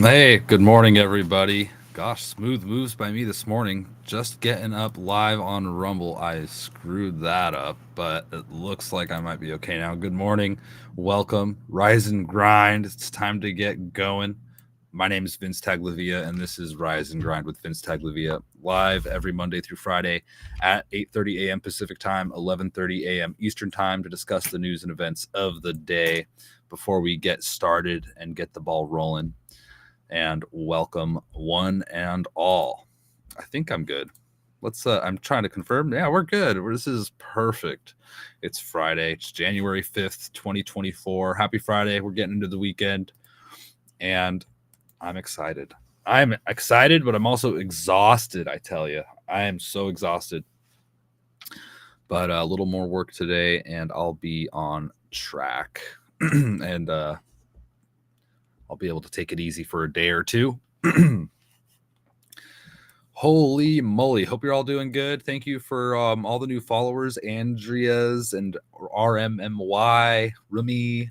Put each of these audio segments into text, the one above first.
Hey, good morning, everybody. Gosh, smooth moves by me this morning. Just getting up live on Rumble. I screwed that up, but it looks like I might be okay now. Good morning. Welcome. Rise and grind. It's time to get going. My name is VinceTagliavia, and this is Rise and Grind with VinceTagliavia, live every Monday through Friday at 8:30 a.m. Pacific Time, 11:30 a.m. Eastern Time to discuss the news and events of the day before we get started and get the ball rolling. And welcome one and all. I think I'm good. I'm trying to confirm. Yeah, we're good. This is perfect. It's Friday. It's January 5th, 2024. Happy Friday. We're getting into the weekend. And I'm excited. I'm excited, but I'm also exhausted, I tell you. I am so exhausted. But a little more work today, and I'll be on track. And I'll be able to take it easy for a day or two. Holy moly. Hope you're all doing good. Thank you for all the new followers, Andrea's and RMMY, Rumi.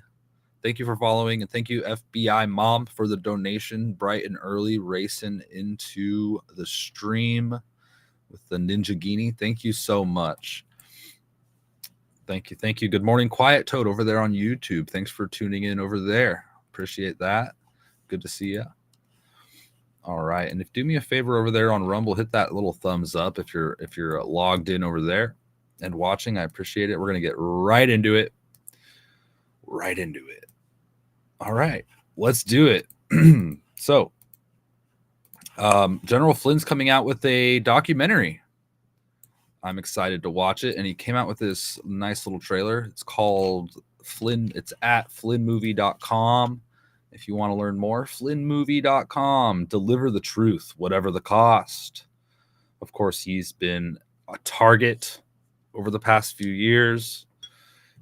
Thank you for following. And thank you, FBI Mom, for the donation bright and early racing into the stream with the Ninja Guinea. Thank you so much. Thank you. Thank you. Good morning, Quiet Toad over there on YouTube. Thanks for tuning in over there. Appreciate that. Good to see you. All right, and do me a favor over there on Rumble, hit that little thumbs up if you're logged in over there and watching. I appreciate it. We're gonna get right into it. All right, let's do it. So, General Flynn's coming out with a documentary. I'm excited to watch it, and he came out with this nice little trailer. It's called Flynn. It's at flynnmovie.com. If you want to learn more, flynnmovie.com. Deliver the truth, whatever the cost. Of course, he's been a target over the past few years,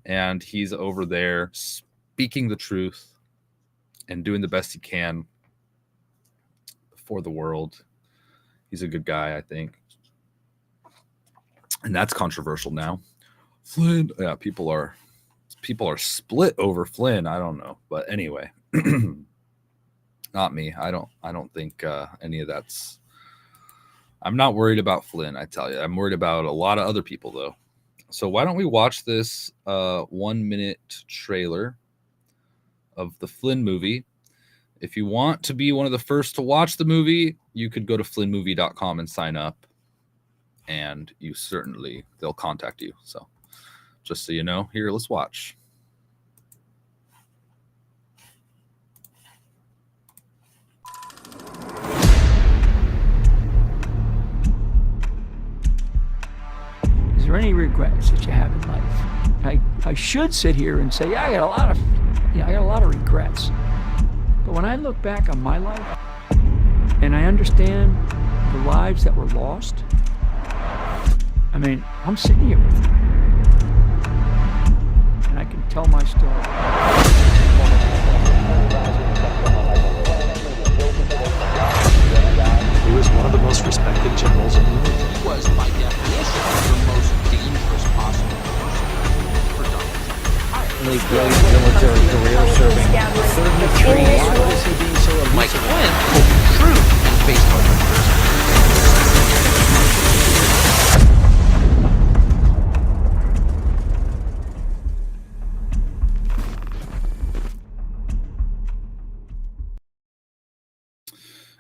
and he's over there speaking the truth and doing the best he can for the world. He's a good guy, I think. And that's controversial now. Flynn, yeah, people are split over Flynn. I don't know, but anyway. Not me. I don't think any of that's. I'm not worried about Flynn, I tell you. I'm worried about a lot of other people, though. So why don't we watch this 1-minute trailer of the Flynn movie? If you want to be one of the first to watch the movie, you could go to flynnmovie.com and sign up, and they'll contact you. So just so you know, here, let's watch. Is there any regrets that you have in life? I should sit here and say, yeah, I got a lot of regrets. But when I look back on my life and I understand the lives that were lost, I mean, I'm sitting here with you. And I can tell my story. He was one of the most respected generals in the world. He was, by definition, the most dangerous possible person for Donald Trump to hire. certainly brilliant military career serving 33 years. Why is he being so elusive? Mike Flynn told the truth and faced no controversy.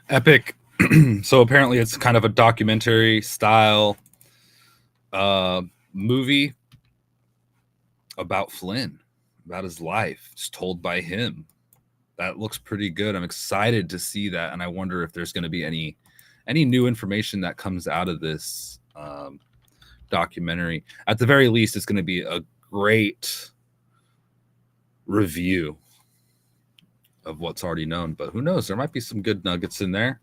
Epic. So apparently it's kind of a documentary style movie about Flynn, about his life. It's told by him. That looks pretty good. I'm excited to see that, and I wonder if there's going to be any new information that comes out of this documentary. At the very least, it's going to be a great review of what's already known, but who knows? There might be some good nuggets in there.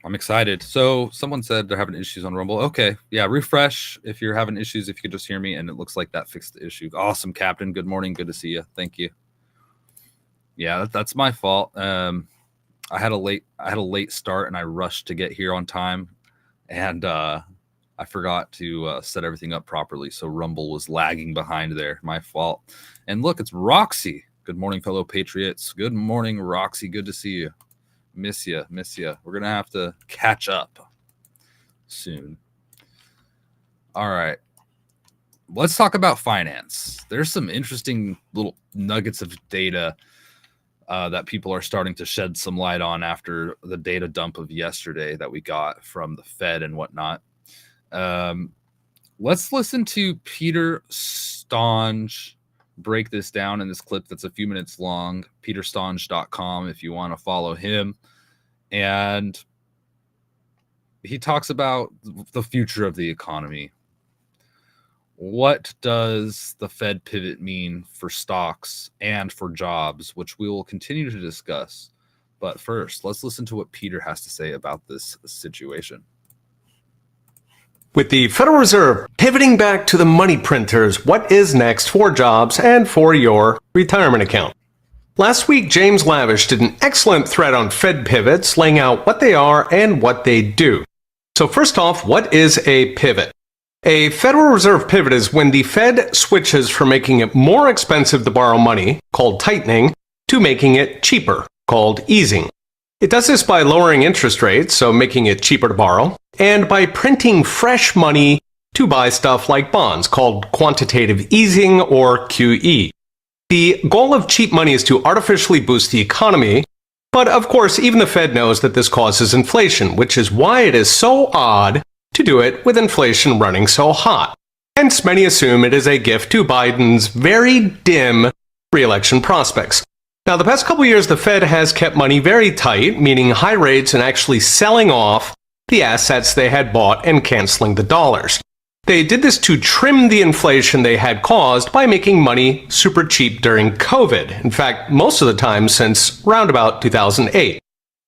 I'm excited. So someone said they're having issues on Rumble. Okay, yeah, refresh if you're having issues, if you could just hear me, and it looks like that fixed the issue. Awesome, Captain. Good morning. Good to see you. Thank you. Yeah, that's my fault. I had a late start, and I rushed to get here on time, and I forgot to set everything up properly, so Rumble was lagging behind there. My fault. And look, it's Roxy. Good morning, fellow Patriots. Good morning, Roxy. Good to see you. Miss you. We're going to have to catch up soon. All right. Let's talk about finance. There's some interesting little nuggets of data that people are starting to shed some light on after the data dump of yesterday that we got from the Fed and whatnot. Let's listen to Peter Stonge break this down in this clip that's a few minutes long. peterstonge.com if you want to follow him. And he talks about the future of the economy. What does the Fed pivot mean for stocks and for jobs, which we will continue to discuss. But first, let's listen to what Peter has to say about this situation. With the Federal Reserve pivoting back to the money printers, what is next for jobs and for your retirement account? Last week, James Lavish did an excellent thread on Fed pivots, laying out what they are and what they do. So first off, what is a pivot? A Federal Reserve pivot is when the Fed switches from making it more expensive to borrow money, called tightening, to making it cheaper, called easing. It does this by lowering interest rates, so making it cheaper to borrow, and by printing fresh money to buy stuff like bonds, called quantitative easing or QE. The goal of cheap money is to artificially boost the economy, but of course even the Fed knows that this causes inflation, which is why it is so odd to do it with inflation running so hot. Hence many assume it is a gift to Biden's very dim re-election prospects. Now, the past couple years, the Fed has kept money very tight, meaning high rates and actually selling off the assets they had bought and canceling the dollars. They did this to trim the inflation they had caused by making money super cheap during COVID. In fact, most of the time since around about 2008.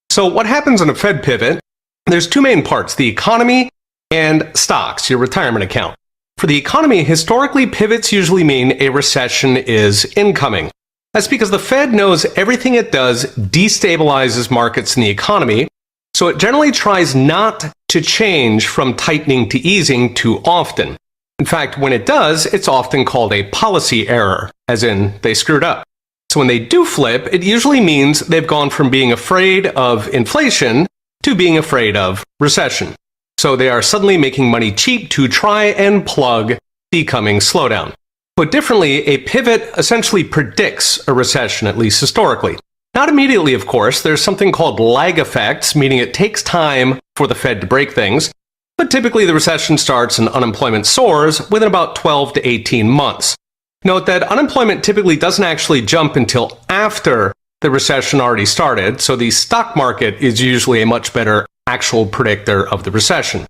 So what happens in a Fed pivot? There's two main parts, the economy and stocks, your retirement account. For the economy, historically, pivots usually mean a recession is incoming. That's because the Fed knows everything it does destabilizes markets in the economy, so it generally tries not to change from tightening to easing too often. In fact, when it does, it's often called a policy error, as in they screwed up. So when they do flip, it usually means they've gone from being afraid of inflation to being afraid of recession. So they are suddenly making money cheap to try and plug the coming slowdown. Put differently, a pivot essentially predicts a recession, at least historically. Not immediately, of course. There's something called lag effects, meaning it takes time for the Fed to break things. But typically the recession starts and unemployment soars within about 12 to 18 months. Note that unemployment typically doesn't actually jump until after the recession already started, so the stock market is usually a much better actual predictor of the recession.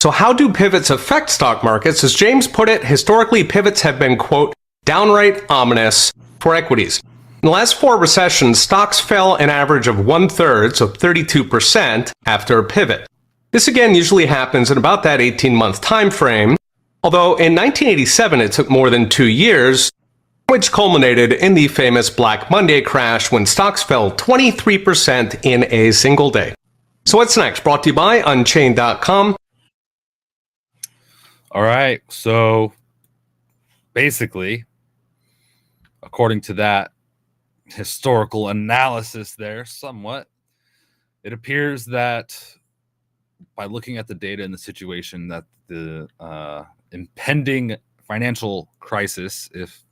So how do pivots affect stock markets? As James put it, historically pivots have been, quote, downright ominous for equities. In the last 4 recessions, stocks fell an average of 1/3, so 32%, after a pivot. This again usually happens in about that 18-month time frame, although in 1987 it took more than 2 years, which culminated in the famous Black Monday crash when stocks fell 23% in a single day. So what's next? Brought to you by Unchained.com. All right. So basically, according to that historical analysis there, somewhat, it appears that by looking at the data and the situation, that the impending financial crisis, if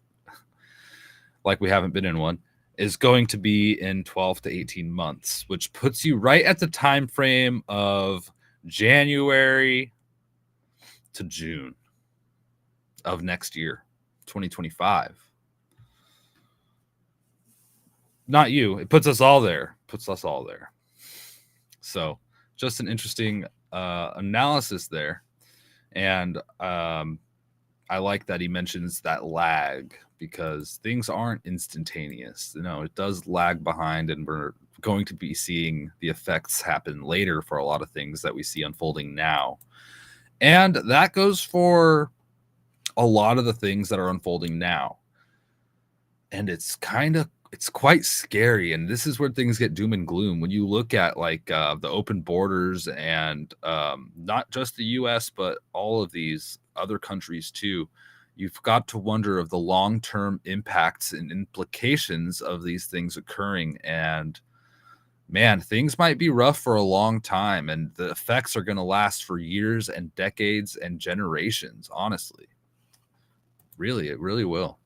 like we haven't been in one, is going to be in 12 to 18 months, which puts you right at the time frame of January to June of next year, 2025. Not you. It puts us all there. So just an interesting analysis there. And I like that he mentions that lag, because things aren't instantaneous. It does lag behind, and we're going to be seeing the effects happen later for a lot of things that we see unfolding now. And that goes for a lot of the things that are unfolding now. And it's quite scary. And this is where things get doom and gloom. When you look at the open borders and not just the US, but all of these other countries too, you've got to wonder of the long-term impacts and implications of these things occurring. And man, things might be rough for a long time, and the effects are going to last for years and decades and generations, honestly. Really, it really will.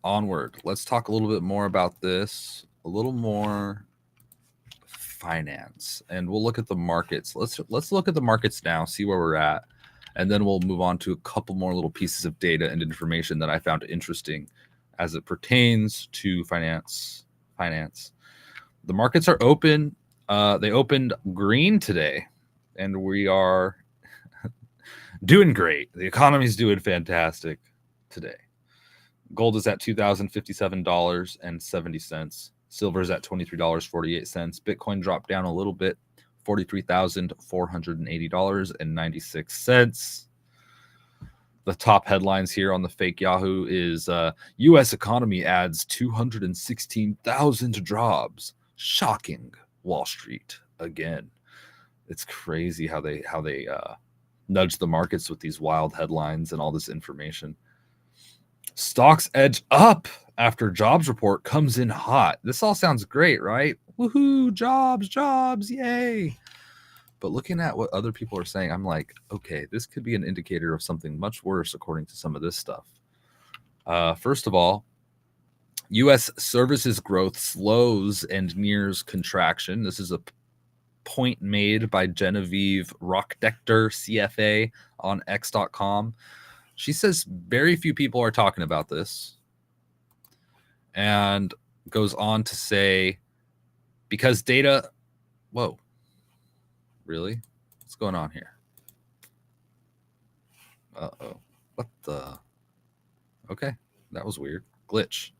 Onward. Let's talk a little bit more about this, a little more finance, and we'll look at the markets. Let's look at the markets now, see where we're at, and then we'll move on to a couple more little pieces of data and information that I found interesting as it pertains to finance. The markets are open. They opened green today, and we are doing great. The economy is doing fantastic today. Gold is at $2,057.70. Silver is at $23.48. Bitcoin dropped down a little bit, $43,480.96. The top headlines here on the fake Yahoo is U.S. economy adds 216,000 jobs. Shocking. Wall Street again. It's crazy how they nudge the markets with these wild headlines and all this information. Stocks edge up after jobs report comes in hot. This all sounds great, right? Woohoo, jobs, yay. But looking at what other people are saying, I'm like, okay, this could be an indicator of something much worse according to some of this stuff. First of all, U.S. services growth slows and nears contraction. This is a point made by Genevieve Rockdechter, CFA, on X.com. She says very few people are talking about this, and goes on to say, because data, whoa, really? What's going on here? Uh-oh. What the? Okay, that was weird. Glitch.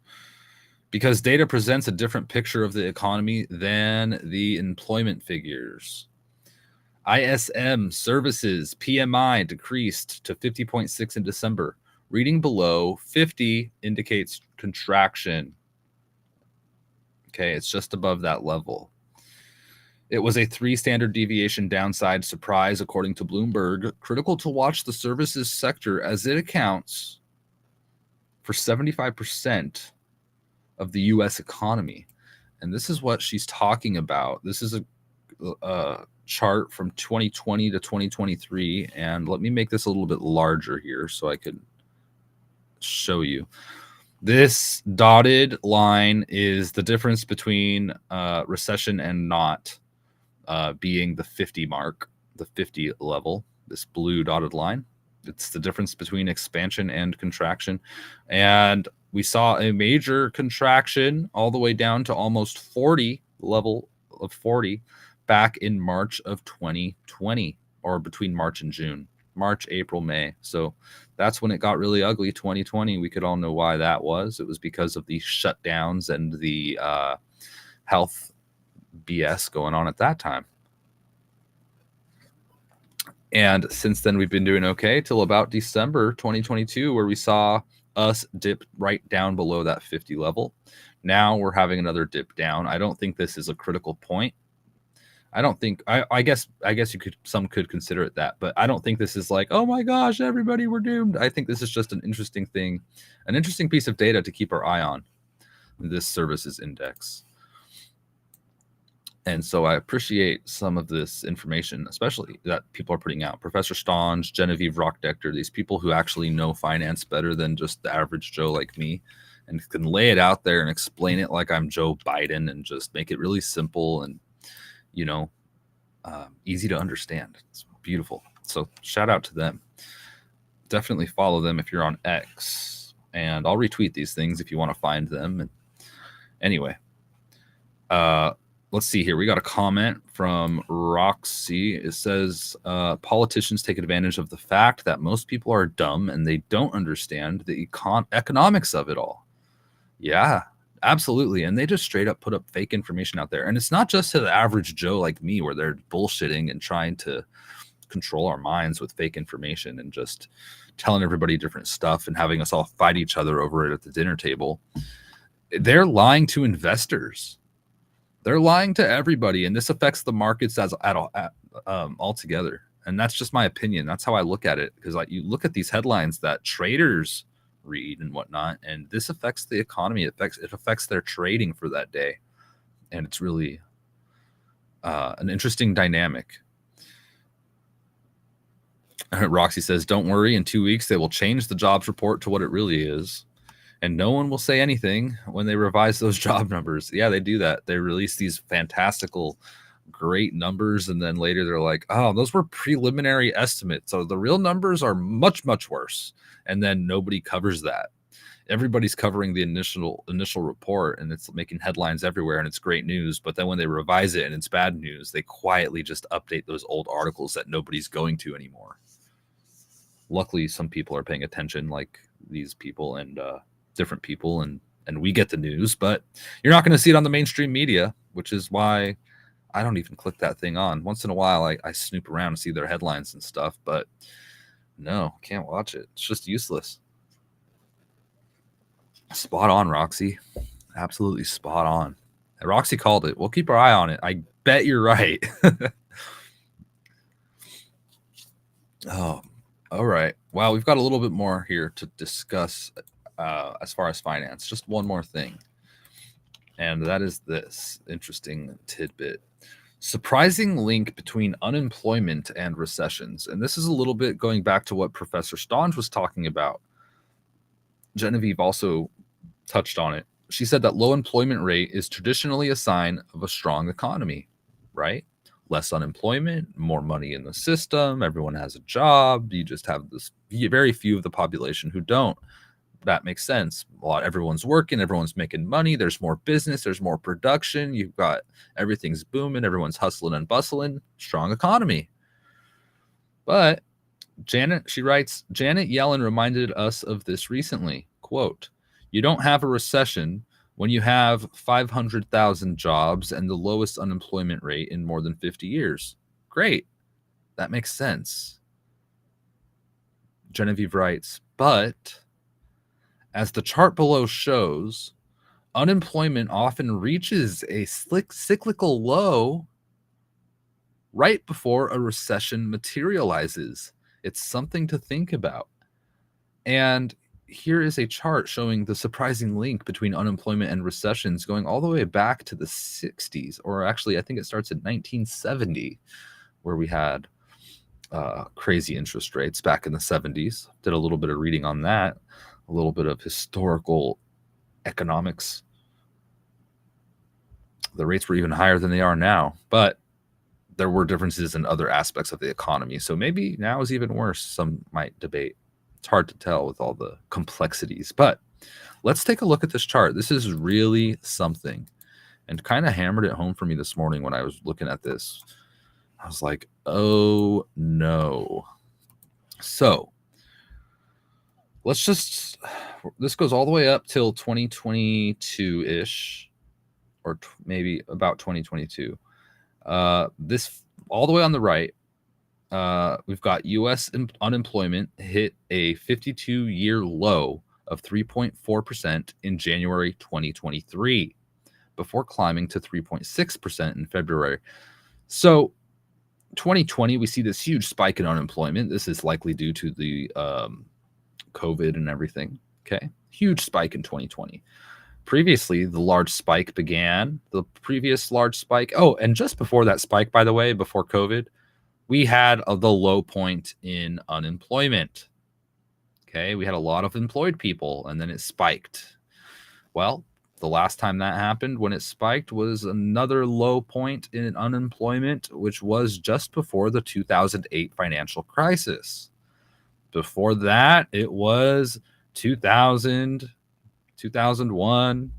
Because data presents a different picture of the economy than the employment figures. ISM services PMI decreased to 50.6 in December. Reading below 50 indicates contraction. Okay, it's just above that level. It was a 3 standard deviation downside surprise, according to Bloomberg. Critical to watch the services sector, as it accounts for 75% of the U.S. economy. And this is what she's talking about. This is a chart from 2020 to 2023. And let me make this a little bit larger here so I could show you. This dotted line is the difference between recession and not, being the 50 mark, the 50 level, this blue dotted line. It's the difference between expansion and contraction. And we saw a major contraction all the way down to almost 40, level of 40, back in March of 2020, or between March and June. March, April, May. So that's when it got really ugly, 2020. We could all know why that was. It was because of the shutdowns and the health BS going on at that time. And since then, we've been doing okay till about December 2022, where we saw us dip right down below that 50 level. Now we're having another dip down. I don't think this is a critical point. I don't think I guess you could some could consider it that, but I don't think this is like, oh my gosh, everybody, we're doomed. I think this is just an interesting thing, an interesting piece of data to keep our eye on, this services index. And so I appreciate some of this information, especially that people are putting out. Professor Stange, Genevieve Rockdechter, these people who actually know finance better than just the average Joe like me, and can lay it out there and explain it like I'm Joe Biden and just make it really simple and, easy to understand. It's beautiful. So shout out to them. Definitely follow them if you're on X, and I'll retweet these things if you want to find them. And anyway, let's see here. We got a comment from Roxy. It says, politicians take advantage of the fact that most people are dumb and they don't understand the economics of it all. Yeah, absolutely. And they just straight up put up fake information out there. And it's not just to the average Joe like me where they're bullshitting and trying to control our minds with fake information and just telling everybody different stuff and having us all fight each other over it at the dinner table. They're lying to investors. They're lying to everybody, and this affects the markets altogether. And that's just my opinion. That's how I look at it, because you look at these headlines that traders read and whatnot, and this affects the economy. It affects their trading for that day, and it's really an interesting dynamic. Roxy says, "Don't worry. In 2 weeks, they will change the jobs report to what it really is." And no one will say anything when they revise those job numbers. Yeah, they do that. They release these fantastical, great numbers, and then later they're like, oh, those were preliminary estimates. So the real numbers are much, much worse. And then nobody covers that. Everybody's covering the initial report, and it's making headlines everywhere, and it's great news. But then when they revise it and it's bad news, they quietly just update those old articles that nobody's going to anymore. Luckily, some people are paying attention, like these people and different people, and we get the news, but you're not going to see it on the mainstream media, which is why I don't even click that thing on. Once in a while, I snoop around and see their headlines and stuff, but no, can't watch it. It's just useless. Spot on, Roxy. Absolutely spot on. And Roxy called it. We'll keep our eye on it. I bet you're right. Oh, all right. Wow, we've got a little bit more here to discuss as far as finance. Just one more thing, and that is this interesting tidbit. Surprising link between unemployment and recessions. And this is a little bit going back to what Professor Stange was talking about. Genevieve also touched on it. She said that low employment rate is traditionally a sign of a strong economy, right? Less unemployment, more money in the system, everyone has a job. You just have this very few of the population who don't. That makes sense. Everyone's working, everyone's making money, there's more business, there's more production, you've got everything's booming, everyone's hustling and bustling, strong economy. But she writes, Janet Yellen reminded us of this recently. Quote, "You don't have a recession when you have 500,000 jobs and the lowest unemployment rate in more than 50 years. Great. That makes sense." Genevieve writes, but as the chart below shows, unemployment often reaches a cyclical low right before a recession materializes. It's something to think about. And here is a chart showing the surprising link between unemployment and recessions going all the way back to the 60s, or actually, I think it starts in 1970, where we had crazy interest rates back in the 70s. Did a little bit of reading on that, a little bit of historical economics. The rates were even higher than they are now, but there were differences in other aspects of the economy. So maybe now is even worse. Some might debate. It's hard to tell with all the complexities, but let's take a look at this chart. This is really something, and kind of hammered it home for me this morning when I was looking at this. I was like, oh no. So this goes all the way up till 2022-ish, or maybe about 2022. This all the way on the right, we've got U.S. unemployment hit a 52-year low of 3.4% in January 2023, before climbing to 3.6% in February. So 2020, we see this huge spike in unemployment. This is likely due to the COVID and everything. Okay. Huge spike in 2020. Previously, the previous large spike. Oh, and just before that spike, by the way, before COVID, we had the low point in unemployment. Okay. We had a lot of employed people and then it spiked. Well, the last time that happened, when it spiked, was another low point in unemployment, which was just before the 2008 financial crisis. Before that, it was 2000, 2001,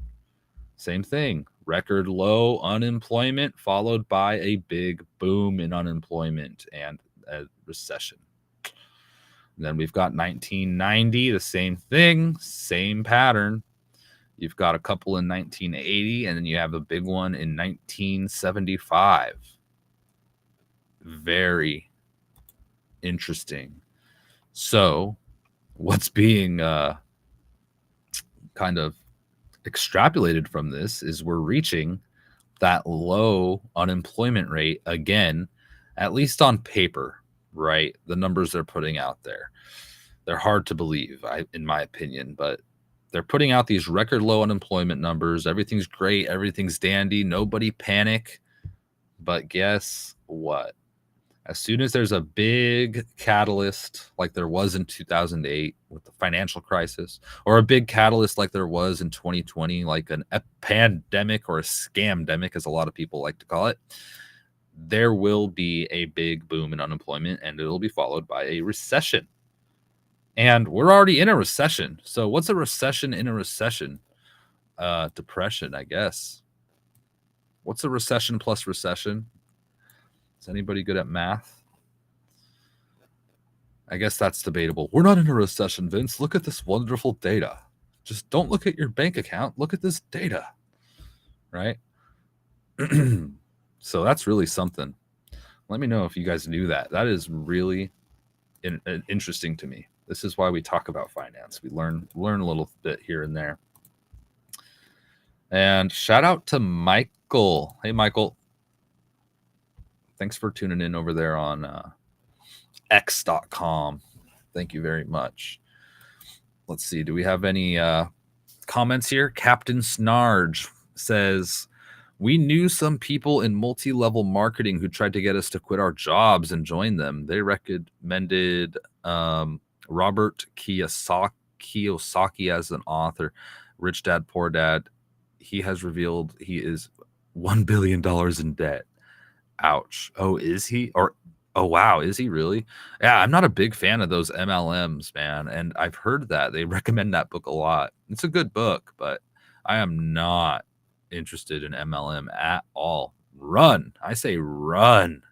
same thing. Record low unemployment followed by a big boom in unemployment and a recession. And then we've got 1990, the same thing, same pattern. You've got a couple in 1980, and then you have a big one in 1975. Very interesting. So what's being kind of extrapolated from this is we're reaching that low unemployment rate again, at least on paper, right? The numbers they're putting out there. They're hard to believe, in my opinion, but they're putting out these record low unemployment numbers. Everything's great. Everything's dandy. Nobody panic. But guess what? As soon as there's a big catalyst like there was in 2008 with the financial crisis, or a big catalyst like there was in 2020, like a pandemic or a scamdemic, as a lot of people like to call it, there will be a big boom in unemployment and it'll be followed by a recession. And we're already in a recession. So what's a recession in a recession? Depression, I guess. What's a recession plus recession? Is anybody good at math? I guess that's debatable. We're not in a recession, Vince. Look at this wonderful data. Just don't look at your bank account. Look at this data. Right? So that's really something. Let me know if you guys knew that. That is really interesting to me. This is why we talk about finance. We learn a little bit here and there. And shout out to Michael. Hey, Michael. Thanks for tuning in over there on x.com. Thank you very much. Let's see. Do we have any comments here? Captain Snarge says, we knew some people in multi-level marketing who tried to get us to quit our jobs and join them. They recommended Robert Kiyosaki as an author. Rich Dad, Poor Dad. He has revealed he is $1 billion in debt. Ouch. Oh, is he? Or, oh, wow. Is he really? Yeah, I'm not a big fan of those MLMs, man. And I've heard that. They recommend that book a lot. It's a good book, but I am not interested in MLM at all. Run. I say run.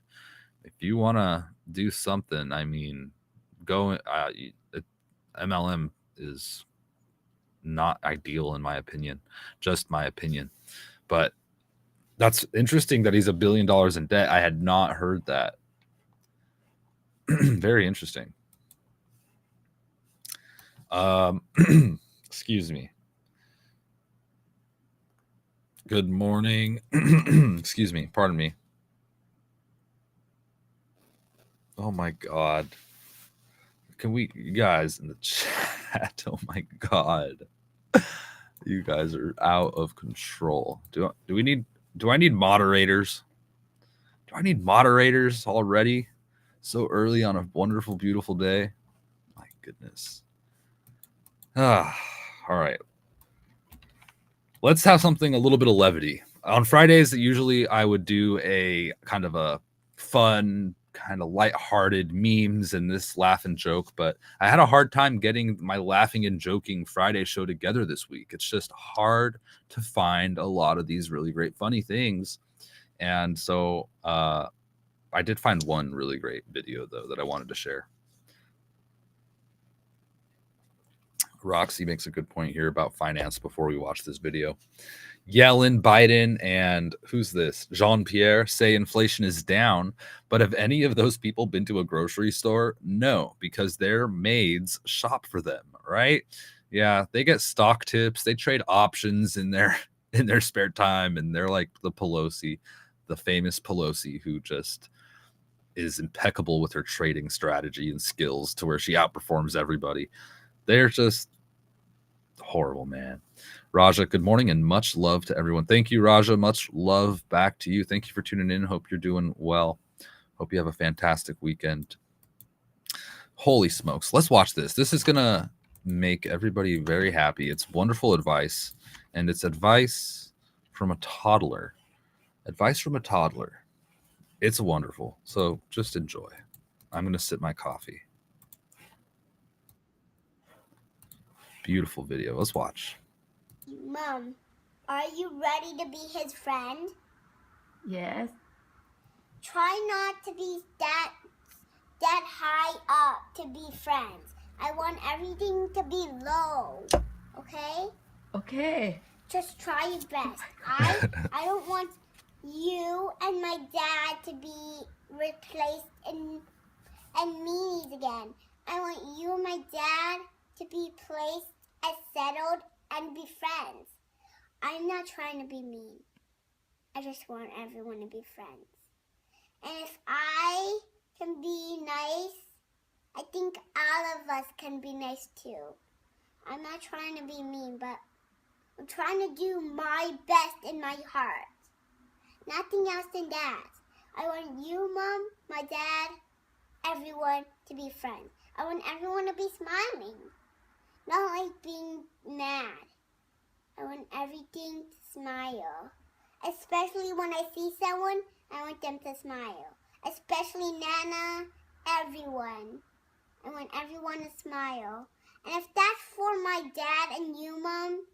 If you want to do something, I mean, go. MLM is not ideal in my opinion. Just my opinion. But that's interesting that he's $1 billion in debt. I had not heard that. Very interesting. Excuse me. Good morning. Excuse me. Pardon me. Oh my God. Can we, you guys in the chat? Oh my God. You guys are out of control. Do I need moderators? Do I need moderators already? So early on a wonderful, beautiful day. My goodness. All right. Let's have something a little bit of levity. On Fridays, usually I would do a kind of a fun, kind of lighthearted memes and this laugh and joke, but I had a hard time getting my laughing and joking Friday show together this week. It's just hard to find a lot of these really great, funny things. And so I did find one really great video, though, that I wanted to share. Roxy makes a good point here about finance before we watch this video. Yellen, Biden, and who's this? Jean-Pierre say inflation is down. But have any of those people been to a grocery store? No, because their maids shop for them, right? Yeah, they get stock tips. They trade options in their spare time, and they're like the Pelosi. the famous Pelosi, who just is impeccable with her trading strategy and skills to where she outperforms everybody. They're just horrible, man. Raja, good morning and much love to everyone. Thank you, Raja. Much love back to you. Thank you for tuning in. Hope you're doing well. Hope you have a fantastic weekend. Holy smokes. Let's watch this. This is going to make everybody very happy. It's wonderful advice, and it's advice from a toddler. Advice from a toddler. It's wonderful. So just enjoy. I'm going to sip my coffee. Beautiful video. Let's watch. Mom, are you ready to be his friend? Yes. Try not to be that high up to be friends. I want everything to be low. Okay? Okay. Just try your best. I don't want you and my dad to be replaced and meanies again. I want you and my dad to be placed as settled and be friends. I'm not trying to be mean. I just want everyone to be friends. And if I can be nice, I think all of us can be nice too. I'm not trying to be mean, but I'm trying to do my best in my heart. Nothing else than that. I want you, Mom, my dad, everyone to be friends. I want everyone to be smiling, not like being mad. I want everything to smile. Especially when I see someone, I want them to smile. Especially Nana, everyone. I want everyone to smile. And if that's for my dad and you, Mom,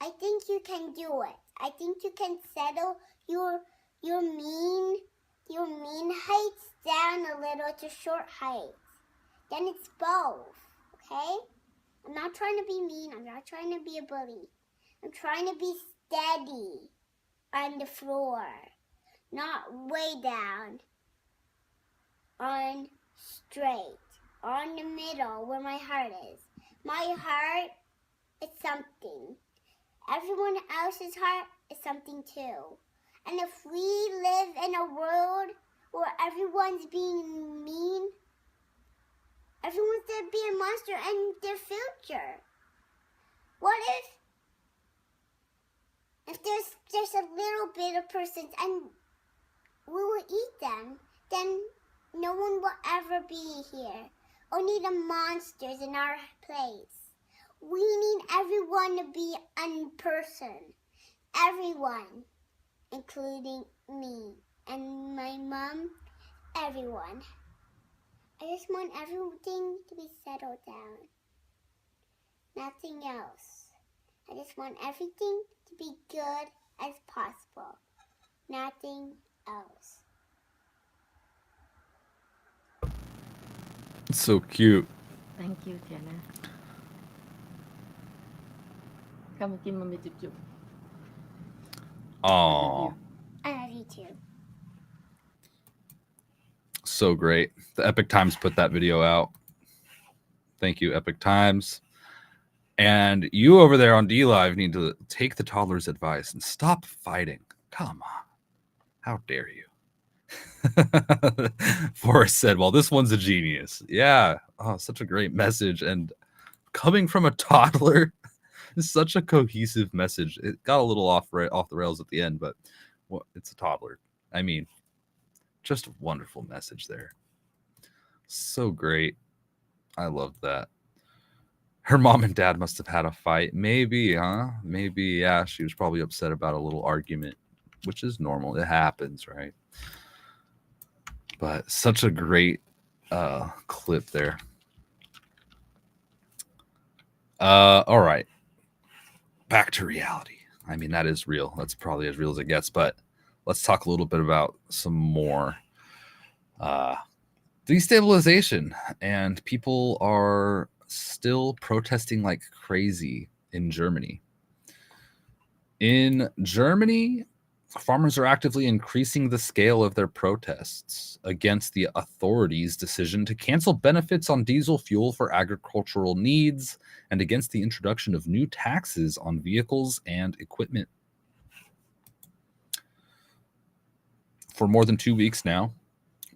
I think you can do it. I think you can settle your mean heights down a little to short heights. Then it's both, okay? I'm not trying to be mean. I'm not trying to be a bully. I'm trying to be steady on the floor, not way down, on straight, on the middle where my heart is. My heart is something. Everyone else's heart is something too. And if we live in a world where everyone's being mean, everyone's going to be a monster in their future. What if there's a little bit of persons and we will eat them, then no one will ever be here. Only the monsters in our place. We need everyone to be a person. Everyone, including me and my mom, everyone. I just want everything to be settled down. Nothing else. I just want everything to be good as possible. Nothing else. It's so cute. Thank you, Jenna. Come and give mommy jup. Oh, I love you too. so great. The Epic Times put that video out. Thank you, Epic Times. And you over there on DLive need to take the toddler's advice and stop fighting. Come on. How dare you? Forrest said, well, this one's a genius. Yeah. Oh, such a great message. And coming from a toddler is such a cohesive message. It got a little off the rails at the end, but well, it's a toddler. I mean, just a wonderful message there. So great. I love that. Her mom and dad must have had a fight. Maybe, huh? Maybe, yeah. She was probably upset about a little argument, which is normal. It happens, right? But such a great clip there. All right. Back to reality. I mean, that is real. That's probably as real as it gets. But let's talk a little bit about some more destabilization. And people are still protesting like crazy in Germany. In Germany, farmers are actively increasing the scale of their protests against the authorities' decision to cancel benefits on diesel fuel for agricultural needs and against the introduction of new taxes on vehicles and equipment. for more than 2 weeks now,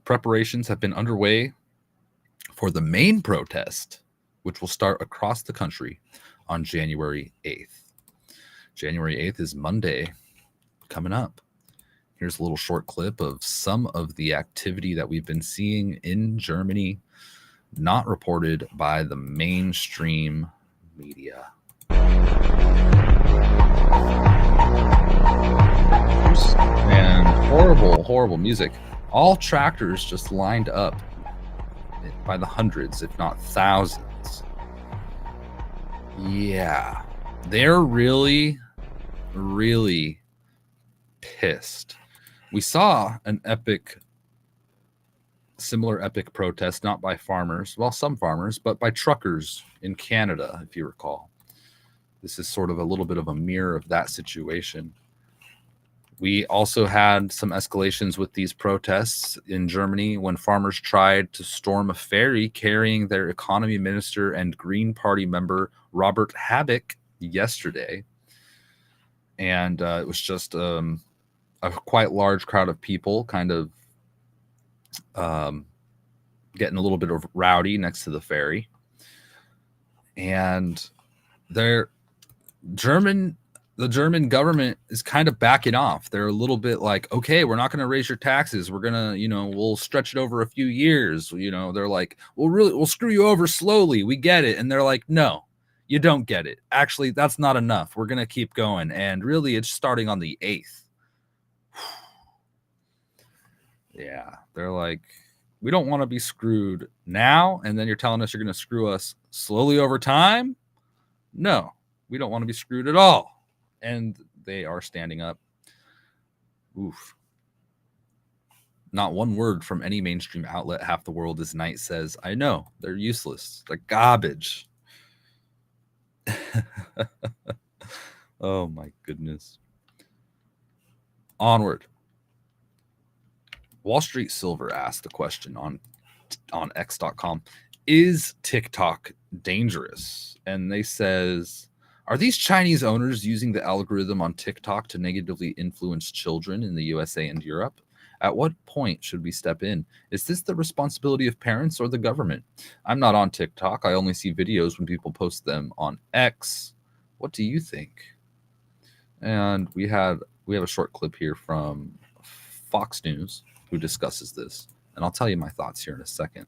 preparations have been underway for the main protest, which will start across the country on January 8th. January 8th is Monday coming up. Here's a little short clip of some of the activity that we've been seeing in Germany, not reported by the mainstream media. And horrible music. All tractors just lined up by the hundreds, if not thousands. Yeah, they're really pissed. We saw an similar epic protest, not by farmers, well, some farmers, but by truckers in Canada, if you recall. This is sort of a little bit of a mirror of that situation. We also had some escalations with these protests in Germany when farmers tried to storm a ferry carrying their economy minister and Green Party member Robert Habeck yesterday. And it was just a quite large crowd of people kind of getting a little bit of rowdy next to the ferry. And the German government is kind of backing off. They're a little bit like, okay, we're not going to raise your taxes. We're going to, we'll stretch it over a few years. They're like, we'll screw you over slowly. We get it. And they're like, no, you don't get it. Actually, that's not enough. We're going to keep going. And really, it's starting on the 8th. Yeah, they're like, we don't want to be screwed now. And then you're telling us you're going to screw us slowly over time? No, we don't want to be screwed at all. And they are standing up. Oof. Not one word from any mainstream outlet. Half the world is night says, I know, they're useless. They're garbage. Oh my goodness. Onward. Wall Street Silver asked the question on x.com, is TikTok dangerous? And they says, are these Chinese owners using the algorithm on TikTok to negatively influence children in the USA and Europe? At what point should we step in? Is this the responsibility of parents or the government? I'm not on TikTok. I only see videos when people post them on X. What do you think? And we have a short clip here from Fox News who discusses this. And I'll tell you my thoughts here in a second.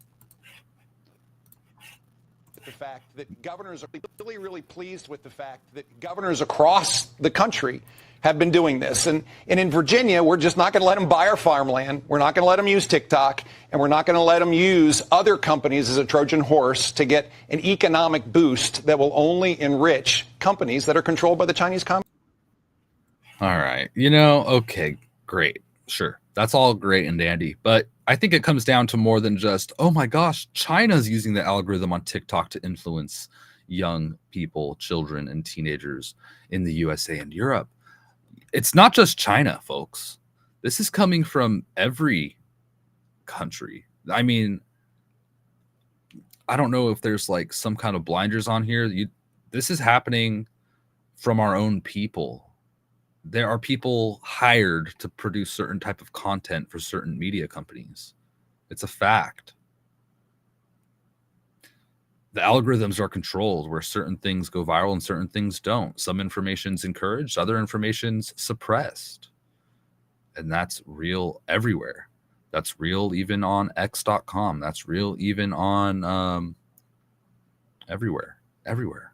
The fact that governors are really pleased with the fact that governors across the country have been doing this. And in Virginia, we're just not going to let them buy our farmland. We're not going to let them use TikTok. And we're not going to let them use other companies as a Trojan horse to get an economic boost that will only enrich companies that are controlled by the Chinese Communist. All right. Okay, great. Sure. That's all great and dandy. But I think it comes down to more than just, oh my gosh, China's using the algorithm on TikTok to influence young people, children, and teenagers in the USA and Europe. It's not just China, folks. This is coming from every country. I mean, I don't know if there's like some kind of blinders on here. This is happening from our own people. There are people hired to produce certain type of content for certain media companies. It's a fact. The algorithms are controlled where certain things go viral and certain things don't. Some information's encouraged, other information's suppressed. And that's real everywhere. That's real even on x.com. That's real even on everywhere.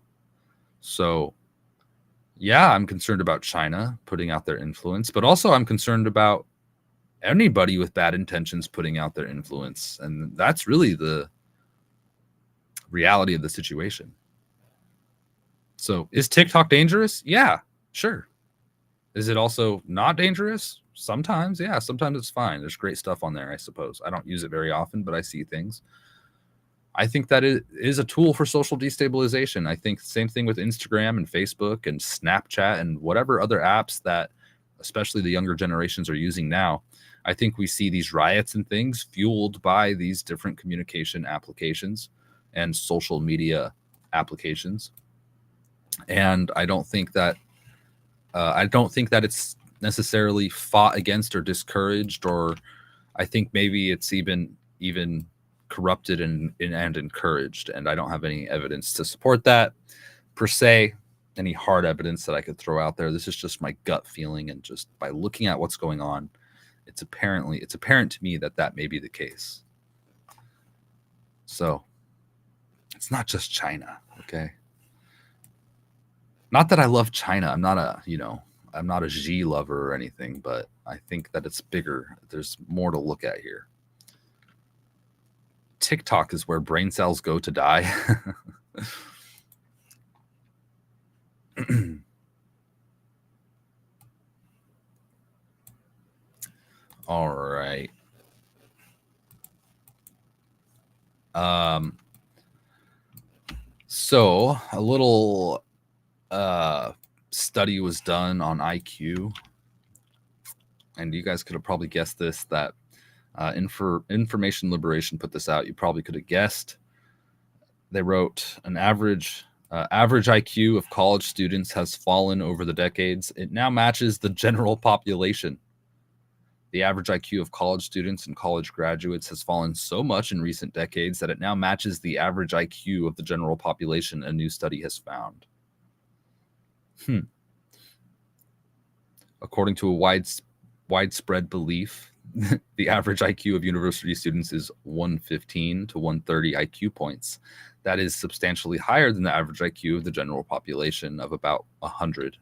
So yeah, I'm concerned about China putting out their influence, but also I'm concerned about anybody with bad intentions putting out their influence. And that's really the reality of the situation. So is TikTok dangerous? Yeah, sure. Is it also not dangerous? Sometimes, yeah, sometimes it's fine. There's great stuff on there, I suppose. I don't use it very often, but I see things. I think that it is a tool for social destabilization. I think same thing with Instagram and Facebook and Snapchat and whatever other apps that especially the younger generations are using now. I think we see these riots and things fueled by these different communication applications and social media applications. And I don't think that it's necessarily fought against or discouraged, or I think maybe it's even corrupted and encouraged. And I don't have any evidence to support that per se, any hard evidence that I could throw out there. This is just my gut feeling, and just by looking at what's going on, it's apparent to me that may be the case. So it's not just China, okay? Not that I love China. I'm not a Xi lover or anything, but I think that it's bigger. There's more to look at here. TikTok is where brain cells go to die. All right. So a little study was done on IQ, and you guys could have probably guessed this, that Information Liberation put this out. You probably could have guessed. They wrote an average IQ of college students has fallen over the decades. It now matches the general population. The average IQ of college students and college graduates has fallen so much in recent decades that it now matches the average IQ of the general population, a new study has found. According to a widespread belief, the average IQ of university students is 115 to 130 IQ points. That is substantially higher than the average IQ of the general population of about 100.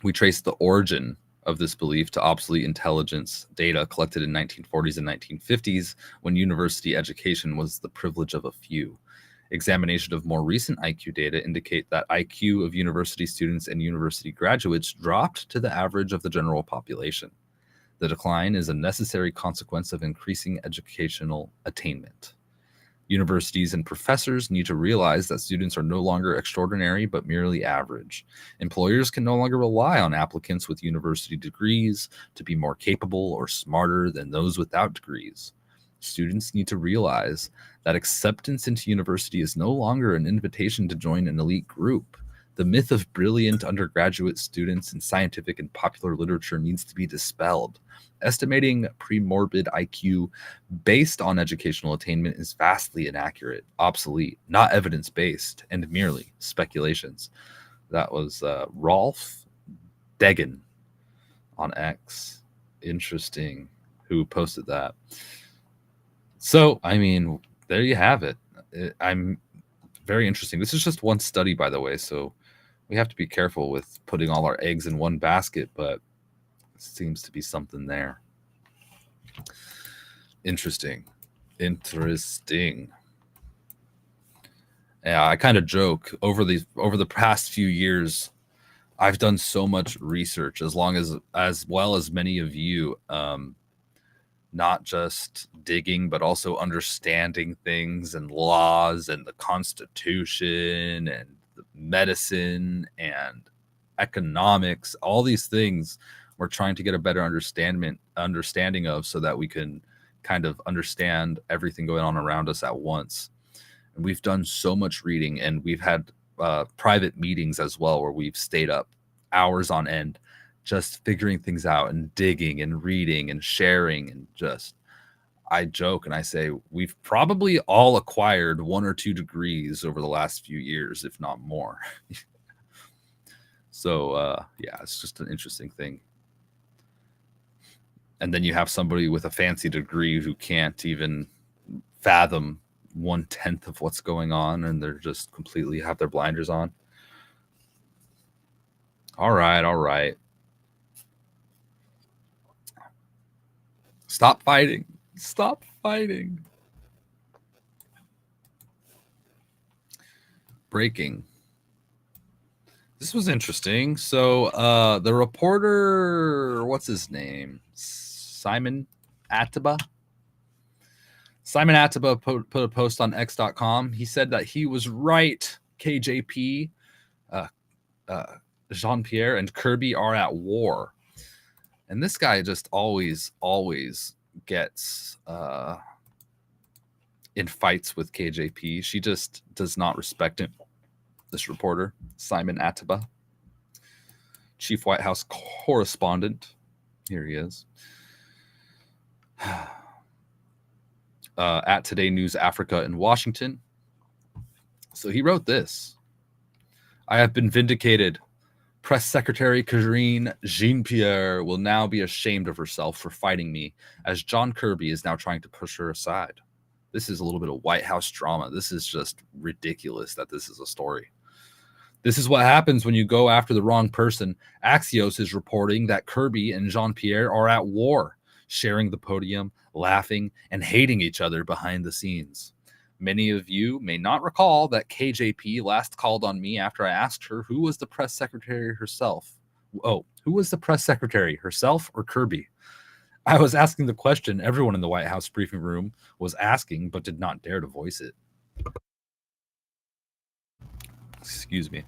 We trace the origin of this belief to obsolete intelligence data collected in 1940s and 1950s, when university education was the privilege of a few. Examination of more recent IQ data indicate that IQ of university students and university graduates dropped to the average of the general population. The decline is a necessary consequence of increasing educational attainment. Universities and professors need to realize that students are no longer extraordinary, but merely average. Employers can no longer rely on applicants with university degrees to be more capable or smarter than those without degrees. Students need to realize that acceptance into university is no longer an invitation to join an elite group. The myth of brilliant undergraduate students in scientific and popular literature needs to be dispelled. Estimating pre-morbid IQ based on educational attainment is vastly inaccurate, obsolete, not evidence-based, and merely speculations. That was Rolf Degen on X. Interesting, who posted that. So, I mean, there you have it. I'm very interesting. This is just one study, by the way, so we have to be careful with putting all our eggs in one basket, but seems to be something there. Interesting. Yeah, I kind of joke over the past few years, I've done so much research, as well as many of you, not just digging, but also understanding things and laws and the Constitution and medicine and economics, all these things we're trying to get a better understanding of, so that we can kind of understand everything going on around us at once. And we've done so much reading, and we've had private meetings as well, where we've stayed up hours on end just figuring things out and digging and reading and sharing. And just, I joke and I say we've probably all acquired 1 or 2 degrees over the last few years, if not more. So yeah, it's just an interesting thing. And then you have somebody with a fancy degree who can't even fathom 1/10 of what's going on, and they're just completely have their blinders on. All right. Stop fighting. Breaking. This was interesting. So the reporter, what's his name? Simon Ataba put a post on x.com. He said that he was right. KJP, Jean-Pierre, and Kirby are at war. And this guy just always gets in fights with KJP. She just does not respect him. This reporter, Simon Ataba. chief White House correspondent. Here he is. At Today News Africa in Washington. So he wrote this. I have been vindicated. Press Secretary Karine Jean-Pierre will now be ashamed of herself for fighting me, as John Kirby is now trying to push her aside. This is a little bit of White House drama. This is just ridiculous that this is a story. This is what happens when you go after the wrong person. Axios is reporting that Kirby and Jean-Pierre are at war, sharing the podium, laughing, and hating each other behind the scenes. Many of you may not recall that KJP last called on me after I asked her who was the press secretary herself. Oh, who was the press secretary, herself or Kirby? I was asking the question everyone in the White House briefing room was asking, but did not dare to voice it. Excuse me.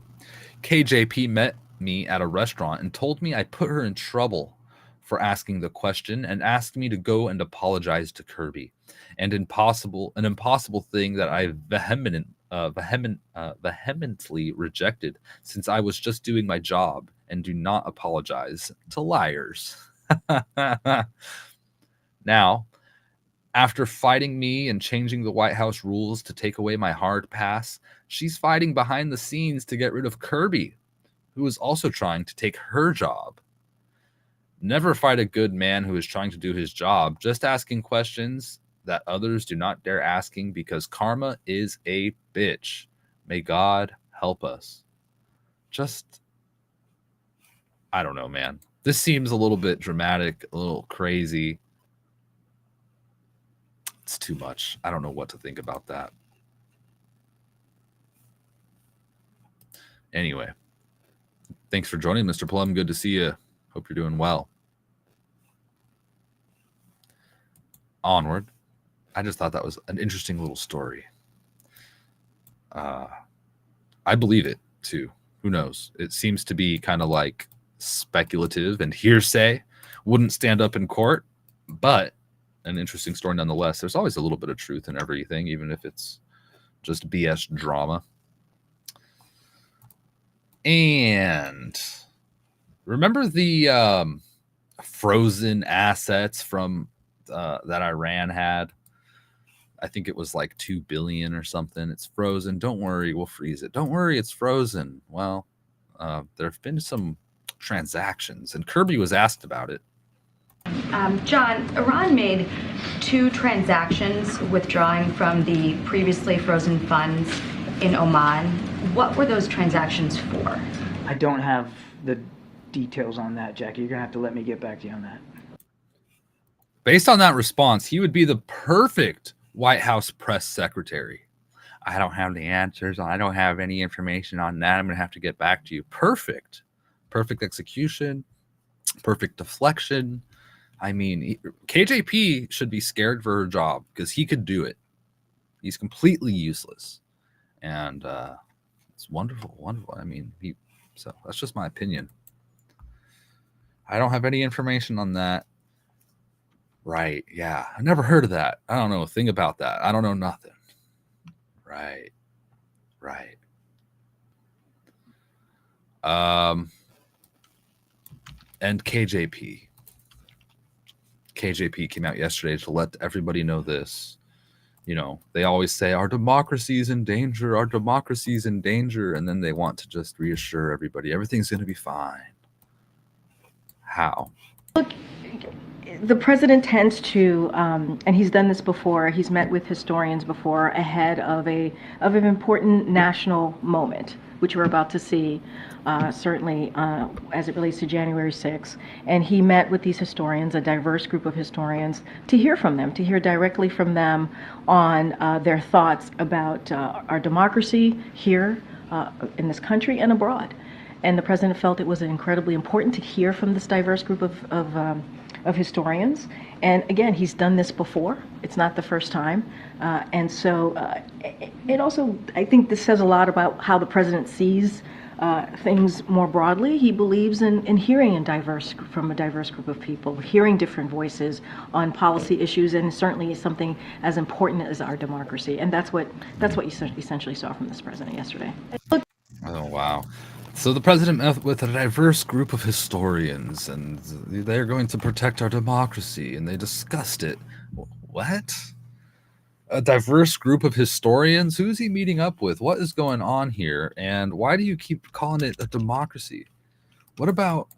KJP met me at a restaurant and told me I put her in trouble for asking the question and asked me to go and apologize to Kirby. An impossible thing that I vehemently rejected, since I was just doing my job and do not apologize to liars. Now, after fighting me and changing the White House rules to take away my hard pass, she's fighting behind the scenes to get rid of Kirby, who is also trying to take her job. Never fight a good man who is trying to do his job, just asking questions that others do not dare asking, because karma is a bitch. May God help us. I don't know, man. This seems a little bit dramatic, a little crazy. It's too much. I don't know what to think about that. Anyway, thanks for joining, Mr. Plum. Good to see you. Hope you're doing well. Onward. I just thought that was an interesting little story. I believe it too. Who knows? It seems to be kind of like speculative and hearsay. Wouldn't stand up in court, but an interesting story nonetheless. There's always a little bit of truth in everything, even if it's just BS drama. And remember the frozen assets from that Iran had? I think it was like 2 billion or something. It's frozen. Don't worry, we'll freeze it. Don't worry, it's frozen. Well, there have been some transactions, and Kirby was asked about it. John, Iran made 2 transactions withdrawing from the previously frozen funds in Oman. What were those transactions for? I don't have the details on that, Jackie. You're going to have to let me get back to you on that. Based on that response, he would be the perfect White House press secretary. I don't have the answers. I don't have any information on that. I'm going to have to get back to you. Perfect. Perfect execution. Perfect deflection. I mean, KJP should be scared for her job because he could do it. He's completely useless. And it's wonderful, wonderful. I mean, so that's just my opinion. I don't have any information on that. Right. Yeah. I never heard of that. I don't know a thing about that. I don't know nothing. Right. Right. And KJP came out yesterday to let everybody know this. You know, they always say our democracy is in danger. Our democracy is in danger. And then they want to just reassure everybody everything's going to be fine. How? Look, the president tends to, and he's done this before, he's met with historians before ahead of an important national moment, which we're about to see, certainly as it relates to January 6th. And he met with these historians, a diverse group of historians, to hear from them, to hear directly from them on their thoughts about our democracy here in this country and abroad. And the president felt it was incredibly important to hear from this diverse group of historians. And again, he's done this before. It's not the first time. And so it also, I think this says a lot about how the president sees things more broadly. He believes in hearing from a diverse group of people, hearing different voices on policy issues, and certainly something as important as our democracy. And that's what you essentially saw from this president yesterday. Oh, wow. So the president met with a diverse group of historians, and they're going to protect our democracy, and they discussed it. What? A diverse group of historians? Who's he meeting up with? What is going on here? And why do you keep calling it a democracy? What about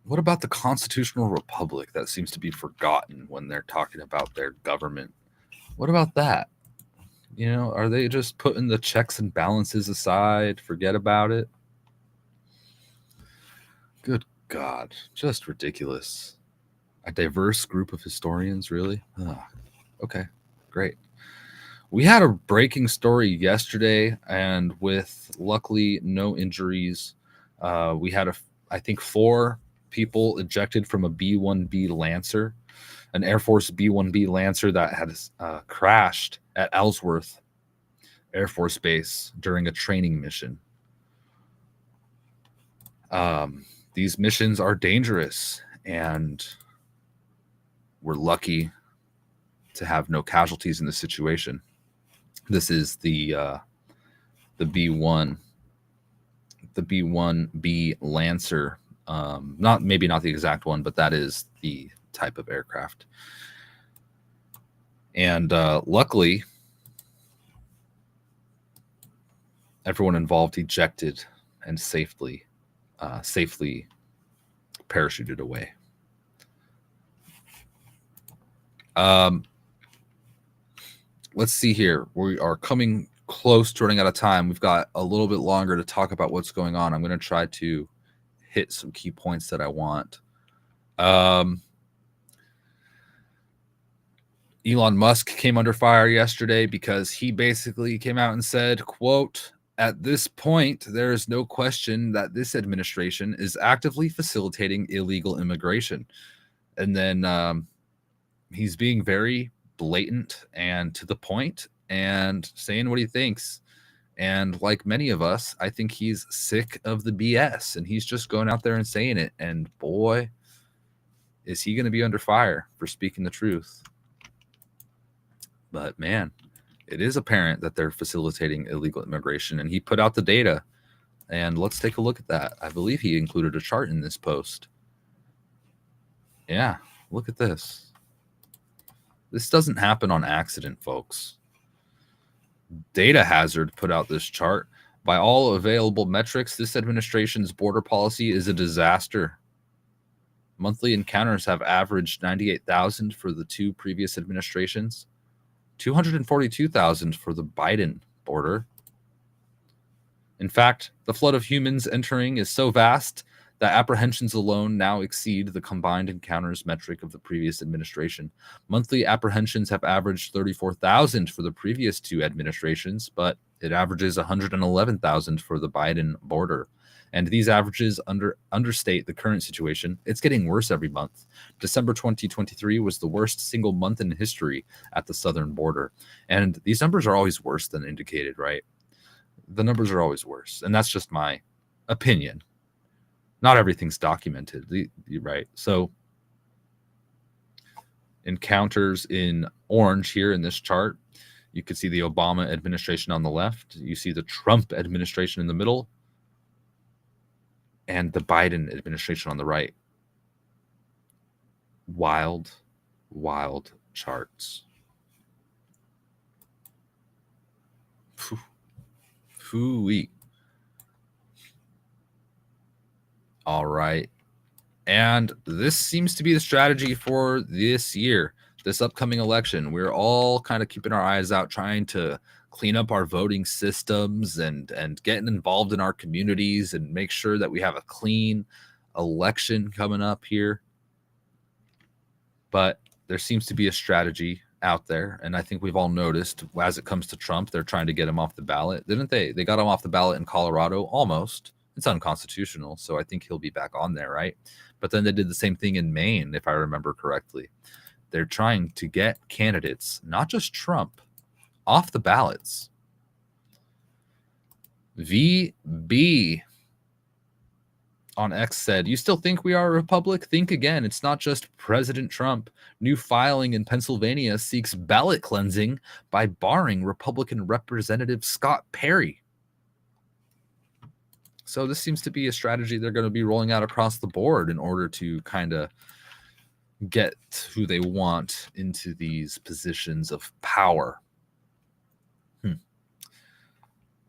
the constitutional republic that seems to be forgotten when they're talking about their government? What about that? You know, are they just putting the checks and balances aside, forget about it? Good God, just ridiculous. A diverse group of historians, really? Okay, great. We had a breaking story yesterday, and with luckily no injuries. We had, I think, 4 people ejected from a B-1B Lancer, an Air Force B-1B Lancer that had crashed at Ellsworth Air Force Base during a training mission. These missions are dangerous, and we're lucky to have no casualties in this situation. This is the B1, the B-1B Lancer. Maybe not the exact one, but that is the type of aircraft. And luckily, everyone involved ejected and safely parachuted away. Let's see here. We are coming close to running out of time. We've got a little bit longer to talk about what's going on. I'm going to try to hit some key points that I want. Elon Musk came under fire yesterday because he basically came out and said, quote, "At this point, there is no question that this administration is actively facilitating illegal immigration." And then he's being very blatant and to the point and saying what he thinks. And like many of us, I think he's sick of the BS, and he's just going out there and saying it. And boy, is he going to be under fire for speaking the truth. But man, it is apparent that they're facilitating illegal immigration, and he put out the data. And let's take a look at that. I believe he included a chart in this post. Yeah, look at this. This doesn't happen on accident, folks. Data Hazard put out this chart. By all available metrics, this administration's border policy is a disaster. Monthly encounters have averaged 98,000 for the 2 previous administrations, 242,000 for the Biden border. In fact, the flood of humans entering is so vast that apprehensions alone now exceed the combined encounters metric of the previous administration. Monthly apprehensions have averaged 34,000 for the previous 2 administrations, but it averages 111,000 for the Biden border. And these averages understate the current situation. It's getting worse every month. December 2023 was the worst single month in history at the southern border. And these numbers are always worse than indicated, right? The numbers are always worse. And that's just my opinion. Not everything's documented, right? So encounters in orange here in this chart. You can see the Obama administration on the left. You see the Trump administration in the middle, and the Biden administration on the right. Wild, wild charts. Phooey. All right. And this seems to be the strategy for this year, this upcoming election. We're all kind of keeping our eyes out, trying to clean up our voting systems and getting involved in our communities and make sure that we have a clean election coming up here. But there seems to be a strategy out there, and I think we've all noticed as it comes to Trump, they're trying to get him off the ballot, didn't they? They got him off the ballot in Colorado, almost. It's unconstitutional, so I think he'll be back on there, right? But then they did the same thing in Maine, if I remember correctly. They're trying to get candidates, not just Trump, off the ballots. VB on X said, "You still think we are a republic? Think again. It's not just President Trump. New filing in Pennsylvania seeks ballot cleansing by barring Republican Representative Scott Perry." So this seems to be a strategy they're going to be rolling out across the board in order to kind of get who they want into these positions of power.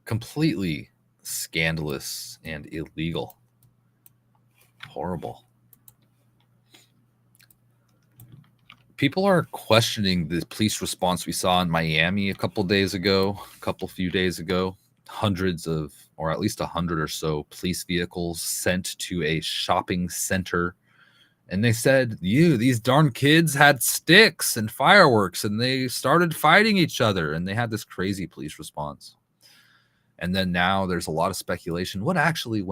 Completely scandalous and illegal. Horrible. People are questioning the police response we saw in Miami a few days ago. Hundreds of, or at least 100 or so police vehicles sent to a shopping center. And they said, these darn kids had sticks and fireworks and they started fighting each other. And they had this crazy police response. And then now there's a lot of speculation. What actually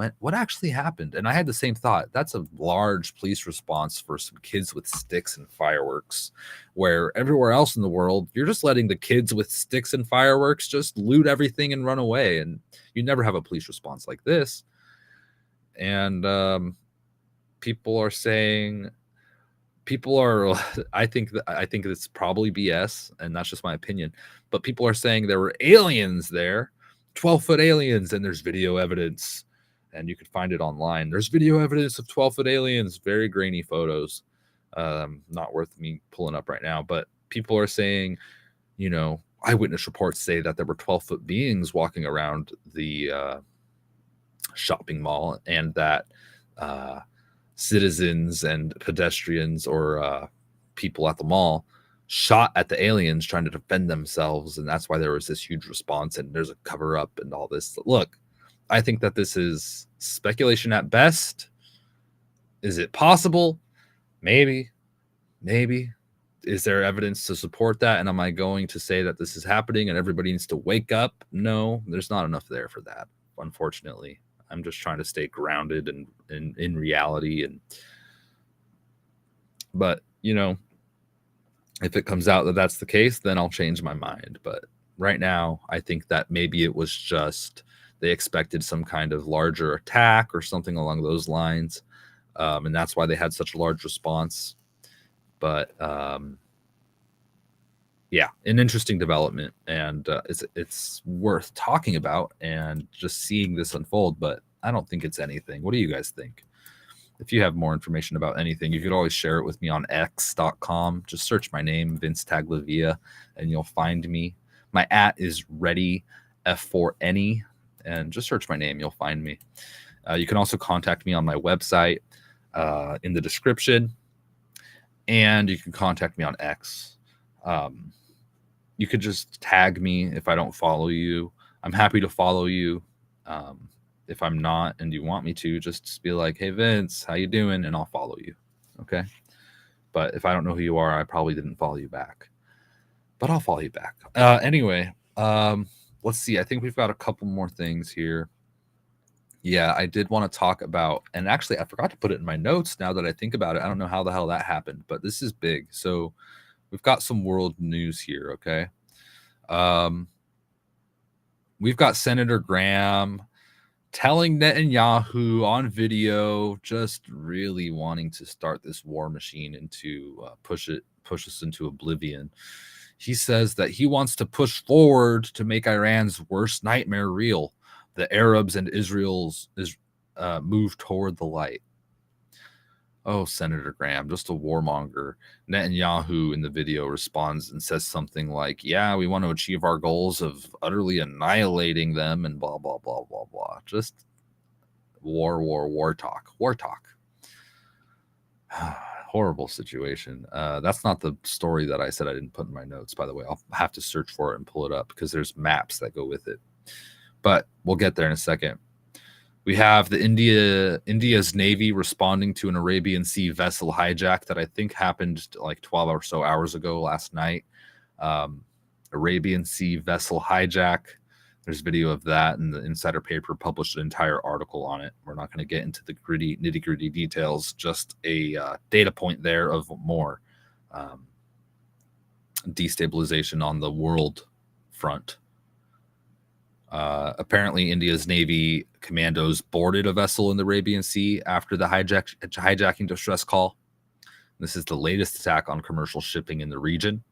happened? And I had the same thought. That's a large police response for some kids with sticks and fireworks, where everywhere else in the world, you're just letting the kids with sticks and fireworks just loot everything and run away. And you never have a police response like this. And people are saying, I think it's probably BS, and that's just my opinion. But people are saying there were aliens there. 12-foot aliens, and there's video evidence, and you can find it online. There's video evidence of 12-foot aliens, very grainy photos, not worth me pulling up right now, but people are saying, eyewitness reports say that there were 12-foot beings walking around the shopping mall, and that citizens and pedestrians or people at the mall shot at the aliens trying to defend themselves, and that's why there was this huge response, and there's a cover-up and all this. Look, I think that this is speculation at best. Is it possible? Maybe. Is there evidence to support that? And am I going to say that this is happening and everybody needs to wake up? No, there's not enough there for that, unfortunately. I'm just trying to stay grounded and in reality. But if it comes out that that's the case, then I'll change my mind. But right now, I think that maybe it was just they expected some kind of larger attack or something along those lines. And that's why they had such a large response. But yeah, an interesting development. And it's worth talking about and just seeing this unfold. But I don't think it's anything. What do you guys think? If you have more information about anything, you could always share it with me on x.com. Just search my name, VinceTagliavia, and you'll find me. My @ is ready F4NE, and just search my name. You'll find me. You can also contact me on my website in the description, and you can contact me on X. You could just tag me if I don't follow you. I'm happy to follow you. If I'm not and you want me to, just be like, hey, Vince, how you doing? And I'll follow you. Okay. But if I don't know who you are, I probably didn't follow you back. But I'll follow you back. Anyway, let's see. I think we've got a couple more things here. Yeah, I did want to talk about, and actually I forgot to put it in my notes now that I think about it. I don't know how the hell that happened, but this is big. So we've got some world news here, okay? We've got Senator Graham telling Netanyahu on video, just really wanting to start this war machine and to push us into oblivion. He says that he wants to push forward to make Iran's worst nightmare real. The Arabs and Israel's move toward the light. Oh, Senator Graham, just a warmonger. Netanyahu in the video responds and says something like, yeah, we want to achieve our goals of utterly annihilating them and blah, blah, blah, blah, blah. Just war talk. Horrible situation. That's not the story that I said I didn't put in my notes, by the way. I'll have to search for it and pull it up because there's maps that go with it. But we'll get there in a second. We have the India's Navy responding to an Arabian Sea vessel hijack that I think happened like 12 or so hours ago last night. Arabian Sea vessel hijack. There's video of that, and the Insider paper published an entire article on it. We're not going to get into the nitty-gritty details, just a data point there of more destabilization on the world front. Apparently, India's Navy commandos boarded a vessel in the Arabian Sea after the hijacking distress call. This is the latest attack on commercial shipping in the region.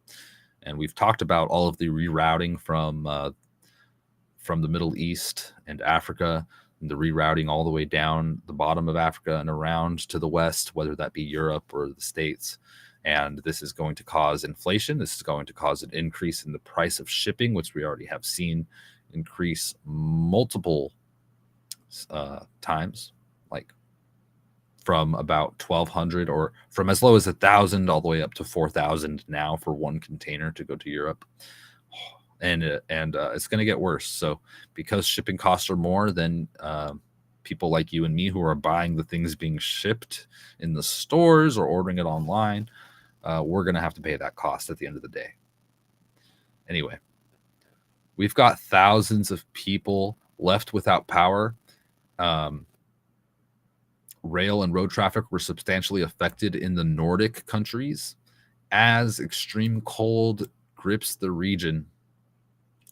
And we've talked about all of the rerouting from the Middle East and Africa. the rerouting all the way down the bottom of Africa and around to the west, whether that be Europe or the States. And this is going to cause inflation. This is going to cause an increase in the price of shipping, which we already have seen increase multiple times, like from about 1,200 or from as low as 1,000 all the way up to 4,000 now for one container to go to Europe. And it's going to get worse. So because shipping costs are more, then people like you and me who are buying the things being shipped in the stores or ordering it online, we're going to have to pay that cost at the end of the day. Anyway, we've got thousands of people left without power. Rail and road traffic were substantially affected in the Nordic countries as extreme cold grips the region.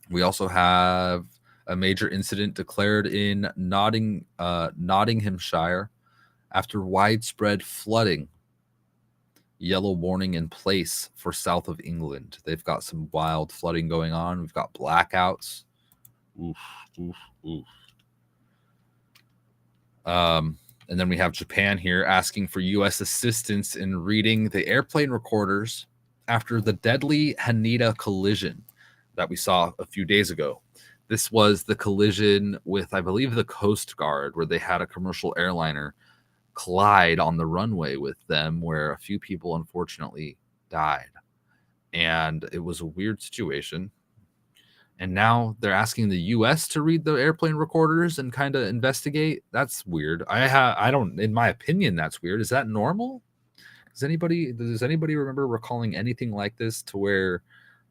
We also have a major incident declared in Nottinghamshire after widespread flooding. Yellow warning in place for south of England. They've got some wild flooding going on. We've got blackouts. Oof, oof, oof. And then we have Japan here asking for U.S. assistance in reading the airplane recorders after the deadly Haneda collision that we saw a few days ago. This was the collision with, I believe, the Coast Guard, where they had a commercial airliner collide on the runway with them, where a few people unfortunately died. And it was a weird situation. And now they're asking the U.S. to read the airplane recorders and kind of investigate. That's weird. I don't, in my opinion, that's weird. Is that normal? Does anybody remember recalling anything like this to where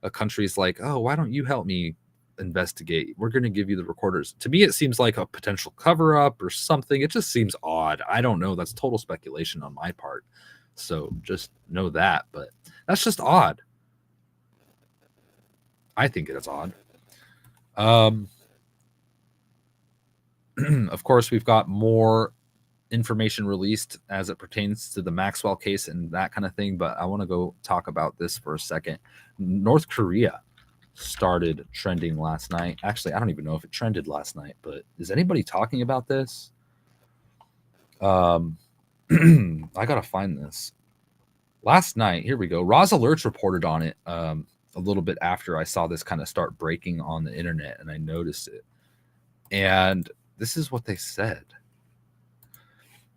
a country's like, oh, why don't you help me investigate? We're going to give you the recorders. To me, it seems like a potential cover up or something. It just seems odd. I don't know. That's total speculation on my part. So just know that. But that's just odd. I think it's odd. Of course, we've got more information released as it pertains to the Maxwell case and that kind of thing, but I want to go talk about this for a second. North Korea started trending last night. Actually, I don't even know if it trended last night, but is anybody talking about this? I gotta find this. Last night, here we go. Roz Alerts reported on it a little bit after I saw this kind of start breaking on the internet, and I noticed it. And this is what they said.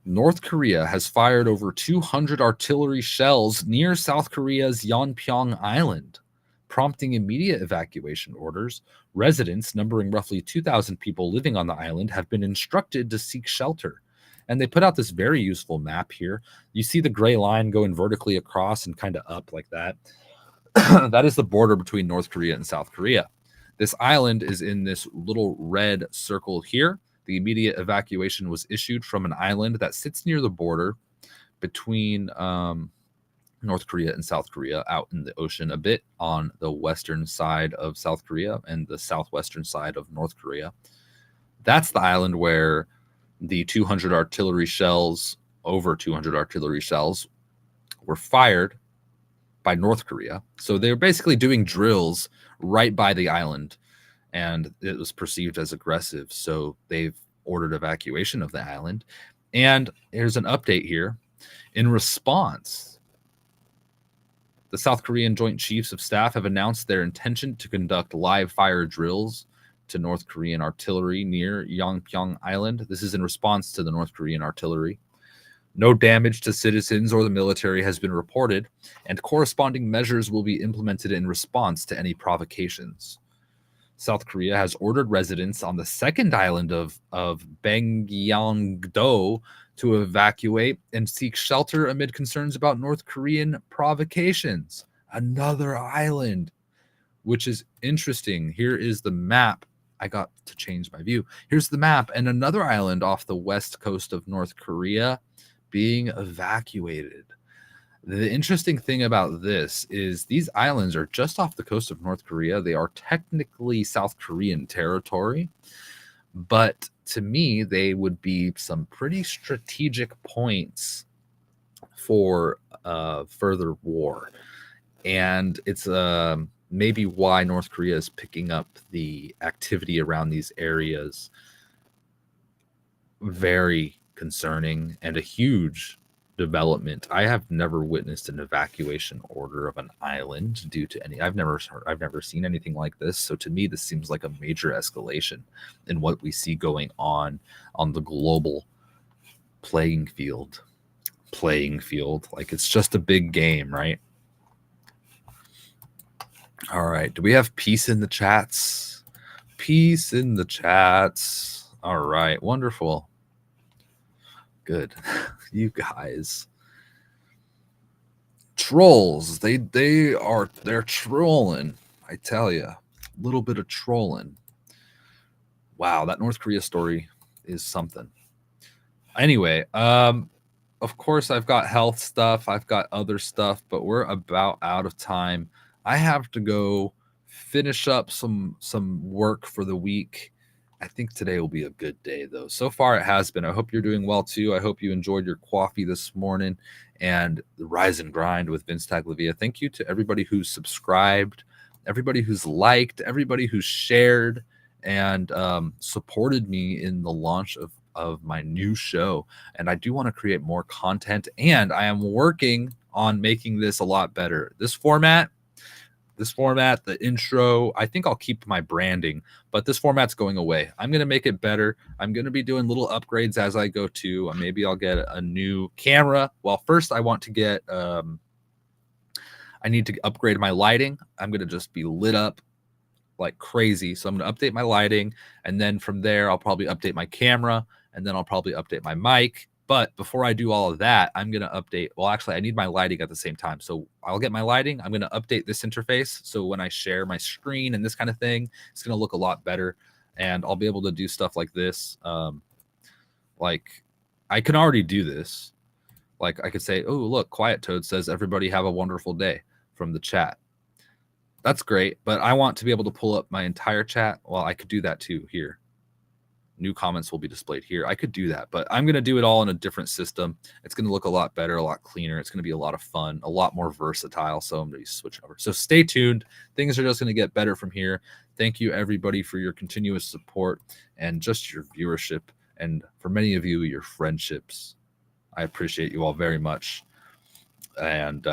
North Korea has fired over 200 artillery shells near South Korea's Yeonpyeong Island, prompting immediate evacuation orders. Residents, numbering roughly 2,000 people living on the island, have been instructed to seek shelter. And they put out this very useful map here. You see the gray line going vertically across and kind of up like that. That is the border between North Korea and South Korea. This island is in this little red circle here. The immediate evacuation was issued from an island that sits near the border between North Korea and South Korea, out in the ocean a bit on the western side of South Korea and the southwestern side of North Korea. That's the island where the 200 artillery shells, over 200 artillery shells, were fired by North Korea. So they were basically doing drills right by the island, and it was perceived as aggressive. So they've ordered evacuation of the island. And here's an update here. In response, the South Korean Joint Chiefs of Staff have announced their intention to conduct live fire drills to North Korean artillery near Yeonpyeong Island. This is in response to the North Korean artillery. No damage to citizens or the military has been reported, and corresponding measures will be implemented in response to any provocations. South Korea has ordered residents on the second island of Bangyangdo to evacuate and seek shelter amid concerns about North Korean provocations. Another island, which is interesting. Here is the map. I got to change my view. Here's the map, and another island off the west coast of North Korea being evacuated. The interesting thing about this is these islands are just off the coast of North Korea. They are technically South Korean territory, but to me, they would be some pretty strategic points for further war. And it's maybe why North Korea is picking up the activity around these areas very concerning and a huge development. I have never witnessed an evacuation order of an island due to any. I've never seen anything like this. So to me, this seems like a major escalation in what we see going on the global playing field. Like it's just a big game, right? All right. Do we have peace in the chats? Peace in the chats. All right. Wonderful. Good. You guys. Trolls. They're trolling. I tell you. A little bit of trolling. Wow, that North Korea story is something. Anyway, of course I've got health stuff, I've got other stuff, but we're about out of time. I have to go finish up some work for the week. I think today will be a good day, though. So far, it has been. I hope you're doing well, too. I hope you enjoyed your coffee this morning and the Rise and Grind with Vince Tagliavia. Thank you to everybody who's subscribed, everybody who's liked, everybody who's shared and supported me in the launch of my new show. And I do want to create more content, and I am working on making this a lot better. This format, the intro, I think I'll keep my branding, but this format's going away. I'm going to make it better. I'm going to be doing little upgrades as I go too. Maybe I'll get a new camera. Well, first I want to get, I need to upgrade my lighting. I'm going to just be lit up like crazy. So I'm going to update my lighting. And then from there, I'll probably update my camera, and then I'll probably update my mic. But before I do all of that, I'm going to update. Well, actually, I need my lighting at the same time. So I'll get my lighting. I'm going to update this interface. So when I share my screen and this kind of thing, it's going to look a lot better. And I'll be able to do stuff like this. Like I can already do this. Like I could say, oh, look, Quiet Toad says, everybody have a wonderful day from the chat. That's great. But I want to be able to pull up my entire chat. Well, I could do that too here. New comments will be displayed here. I could do that, but I'm going to do it all in a different system. It's going to look a lot better, a lot cleaner. It's going to be a lot of fun, a lot more versatile. So I'm going to be switching over. So stay tuned. Things are just going to get better from here. Thank you, everybody, for your continuous support and just your viewership. And for many of you, your friendships. I appreciate you all very much. And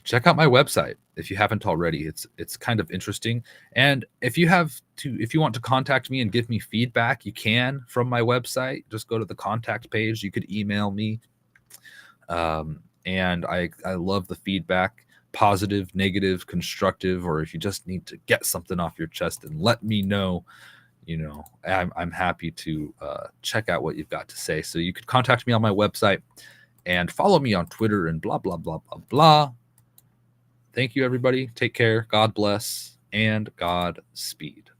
check out my website if you haven't already. It's kind of interesting. And if you want to contact me and give me feedback, you can from my website. Just go to the contact page. You could email me. And I love the feedback, positive, negative, constructive, or if you just need to get something off your chest and let me know, I'm happy to check out what you've got to say. So you could contact me on my website and follow me on Twitter and blah, blah, blah, blah, blah. Thank you, everybody. Take care. God bless and Godspeed.